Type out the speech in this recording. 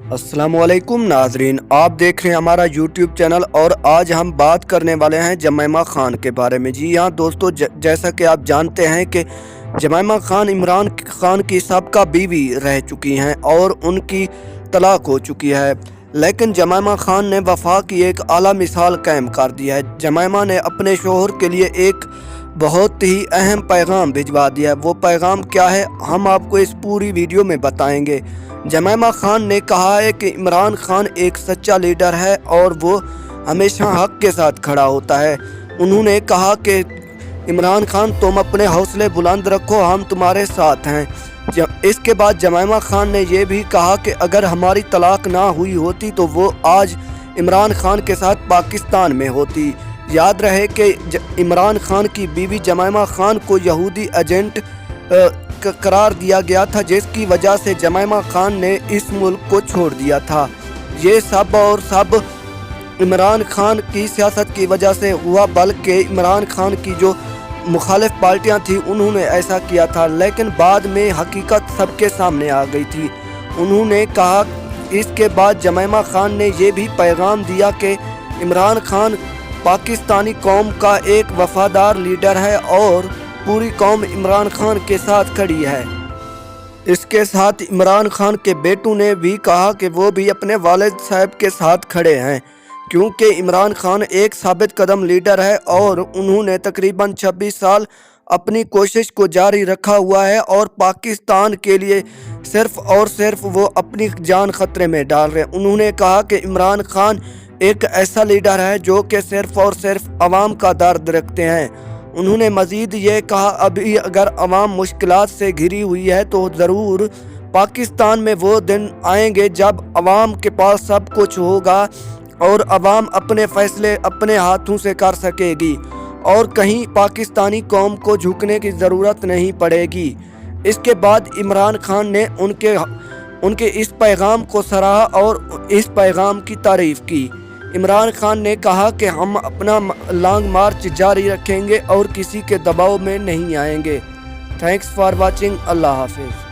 अस्सलाम वालेकुम नाजरीन, आप देख रहे हैं हमारा यूट्यूब चैनल और आज हम बात करने वाले हैं जमैमा खान के बारे में। जी हाँ दोस्तों, जैसा कि आप जानते हैं कि जमैमा खान इमरान खान की सबका बीवी रह चुकी हैं और उनकी तलाक हो चुकी है, लेकिन जमैमा खान ने वफा की एक आला मिसाल कायम कर दी है। जमैमा ने अपने शोहर के लिए एक बहुत ही अहम पैगाम भिजवा दिया है। वो पैगाम क्या है, हम आपको इस पूरी वीडियो में बताएंगे। जमैमा खान ने कहा है कि इमरान खान एक सच्चा लीडर है और वो हमेशा हक के साथ खड़ा होता है। उन्होंने कहा कि इमरान खान, तुम अपने हौसले बुलंद रखो, हम तुम्हारे साथ हैं। इसके बाद जमैमा खान ने यह भी कहा कि अगर हमारी तलाक ना हुई होती तो वो आज इमरान खान के साथ पाकिस्तान में होती। याद रहे कि इमरान खान की बीवी जमैमा खान को यहूदी एजेंट करार दिया गया था, जिसकी वजह से जमैमा खान ने इस मुल्क को छोड़ दिया था। ये सब और सब इमरान खान की सियासत की वजह से हुआ, बल्कि इमरान खान की जो मुखालिफ पार्टियां थी उन्होंने ऐसा किया था, लेकिन बाद में हकीकत सबके सामने आ गई थी। उन्होंने कहा, इसके बाद जमैमा खान ने यह भी पैगाम दिया कि इमरान खान पाकिस्तानी कौम का एक वफादार लीडर है और पूरी कौम इमरान खान के साथ खड़ी है। इसके साथ इमरान खान के बेटों ने भी कहा कि वो भी अपने वालिद साहब के साथ खड़े हैं, क्योंकि इमरान खान एक साबित कदम लीडर है और उन्होंने तकरीबन 26 साल अपनी कोशिश को जारी रखा हुआ है और पाकिस्तान के लिए सिर्फ और सिर्फ वो अपनी जान खतरे में डाल रहे हैं। उन्होंने कहा कि इमरान खान एक ऐसा लीडर है जो कि सिर्फ और सिर्फ अवाम का दर्द रखते हैं। उन्होंने मज़ीद ये कहा, अभी अगर अवाम मुश्किलात से घिरी हुई है तो ज़रूर पाकिस्तान में वो दिन आएंगे जब अवाम के पास सब कुछ होगा और अवाम अपने फ़ैसले अपने हाथों से कर सकेगी और कहीं पाकिस्तानी कौम को झुकने की ज़रूरत नहीं पड़ेगी। इसके बाद इमरान खान ने उनके इस पैगाम को सराहा और इस पैगाम की तारीफ़ की। इमरान खान ने कहा कि हम अपना लॉन्ग मार्च जारी रखेंगे और किसी के दबाव में नहीं आएंगे। Thanks for watching. अल्लाह हाफिज़।